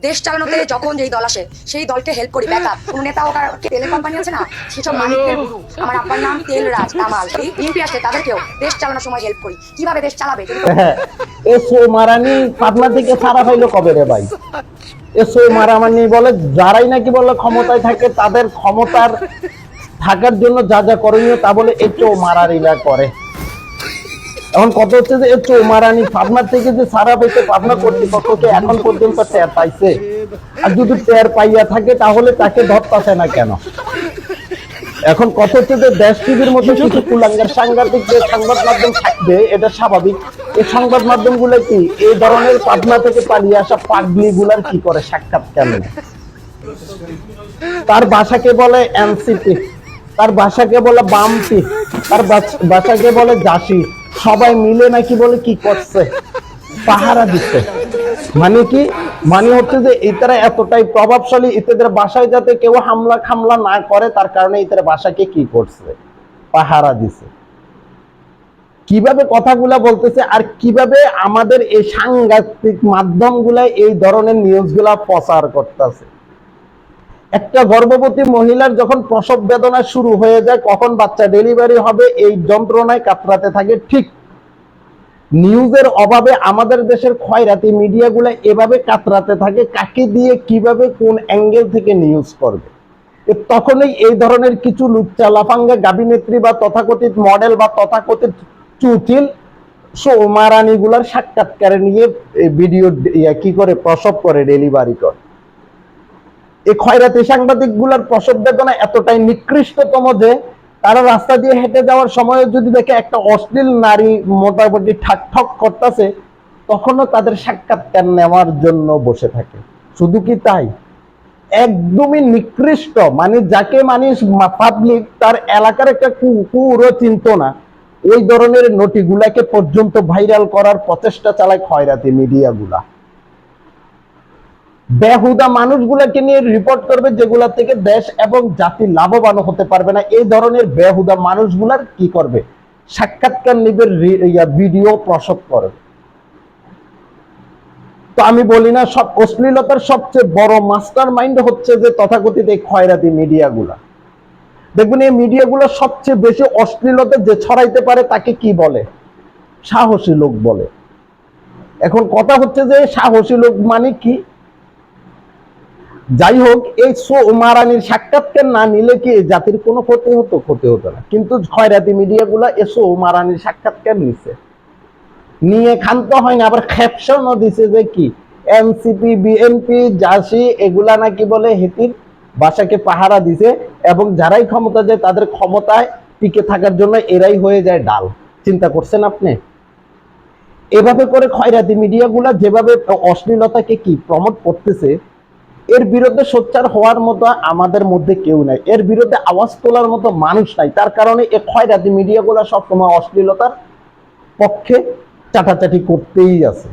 দেশ চালানোতে যখন যেই দল আসে সেই দলকে হেল্প করি, ব্যাকআপ। কোন নেতা ওকার তেলের কোম্পানি আছে না, সেসব মালিকদের গুরু। আমার আব্বার নাম তেল রাজ কামাল, সেই বিএনপি আসলে তাদেরকেও দেশ চালানোর সময় হেল্প করি। কিভাবে দেশ চালাবে এসো মারানি পাবনা থেকে ছাড়া পাইলো কবে রে ভাই? এসো মারামানি বলে যারাই নাকি বলে ক্ষমতায় থাকে তাদের ক্ষমতার থাকার জন্য যা যা করণীয় তা বলে এসো মারারিরা করে। এখন কত হচ্ছে যে এসো মারানি পাবনা থেকে যে ছাড়া পেয়েছে পাবনা কর্তৃপক্ষকে এখন পর্যন্ত টের পাইছে, আর যদি টের পাইয়া থাকে তাহলে তাকে ধরতেছে না কেন? এখন কত হচ্ছে যে দেশ টিভির মতো কিছু কুলাঙ্গার সাংবাদিক যে সংবাদ মাধ্যম থাকবে এটা স্বাভাবিক। এই সংবাদ মাধ্যম গুলো কি এই ধরনের পাবনা থেকে পালিয়ে আসা পাগলি গুলার কি করে সাক্ষাৎ কেন? তার ভাষাকে বলে এনসিপি, তার ভাষাকে বলে বামপি, তার ভাষাকে বলে জাসি, সবাই মিলে নাকি বলে কি করছে, পাহারা দিচ্ছে। মানে কি, মানে হচ্ছে যে ইতারা এতটাই প্রভাবশালী, ইতাদের বাসায় যাতে কেউ হামলা খামলা না করে তার কারণে ইতারা বাসাকে কি করছে, পাহারা দিছে। কিভাবে কথাগুলা বলতেছে আর কিভাবে আমাদের এই সাংঘাতিক মাধ্যমগুলা এই ধরনের নিউজগুলা প্রচার করতেছে। একটা গর্ভবতী মহিলার যখন প্রসব বেদনা শুরু হয়ে যায়, কখন বাচ্চা ডেলিভারি হবে এই যন্ত্রণায় কাতরাতে থাকে, ঠিক নিউজের অভাবে আমাদের দেশের খয়রাতি মিডিয়াগুলো এভাবে কাতরাতে থাকে কাকে দিয়ে কিভাবে কোন অ্যাঙ্গেল থেকে নিউজ করবে। তখনই এই ধরনের কিছু লুচ্চা লাফাঙ্গা গাবিনেত্রী বা তথাকথিত মডেল বা তথাকথিত চুচিল সৌমারানি গুলার সাক্ষাৎকারে নিয়ে ভিডিও কি করে প্রসব করে, ডেলিভারি করে। এই খয়রাতি সাংবাদিক গুলার প্রসব বেদনা এতটাই নিকৃষ্টতম যে তারা রাস্তা দিয়ে হেঁটে যাওয়ার সময় যদি দেখে একটা অশ্লীল নারী মোটামুটি ঠাক করতেছে, তখনও তাদের সাক্ষাৎকার নেওয়ার জন্য বসে থাকে। শুধু কি তাই, একদমই নিকৃষ্ট, মানে যাকে মানুষ পাবলিক তার এলাকার একটা কুকুরও চিনত না, ওই ধরনের নটিগুলাকে পর্যন্ত ভাইরাল করার প্রচেষ্টা চালায় খয়রাতি মিডিয়াগুলা। বেহুদা মানুষগুলাকে নিয়ে রিপোর্ট করবে যেগুলা থেকে দেশ এবং জাতি লাভবান হতে পারবে না, এই ধরনের বেহুদা মানুষগুলার কি করবে, সাক্ষাৎকার নিবে, ভিডিও প্রসব করবে। তো আমি বলি না, সব অশ্লীলতার সবচেয়ে বড় মাস্টার মাইন্ড হচ্ছে যে তথাকথিত এই খয়রাতি মিডিয়াগুলা। দেখবেন এই মিডিয়াগুলো সবচেয়ে বেশি অশ্লীলতা যে ছড়াইতে পারে তাকে কি বলে, সাহসী লোক বলে। এখন কথা হচ্ছে যে সাহসী লোক মানে কি? যাই হোক, এই সৌমারানির সাক্ষাৎকার না নিলে কি জাতির কোনো ক্ষতি হতো? ক্ষতি হতো না। কিন্তু খয়রাতি মিডিয়াগুলা এই সৌমারানির সাক্ষাৎকার নিছে, নিয়ে ক্ষান্ত হয় না, আবার ক্যাপশনও দিছে যে কি এনসিপি বিএনপি জাসি এগুলা নাকি বলে হেতির বাসাকে পাহারা দিছে এবং যারাই ক্ষমতা যায় তাদের ক্ষমতায় টিকে থাকার জন্য এরাই হয়ে যায় ডাল। চিন্তা করছেন আপনি? এভাবে করে খয়রাতি মিডিয়াগুলা যেভাবে অশ্লীলতাকে কি প্রমোট করতেছে, এর বিরুদ্ধে সোচ্চার হওয়ার মতো আমাদের মধ্যে কেউ নাই, এর বিরুদ্ধে আওয়াজ তোলার মতো মানুষ নাই। তার কারণে এই খয়রাতি মিডিয়াগুলা সবসময় অশ্লীলতার পক্ষে চাটাচাটি করতেই আছে।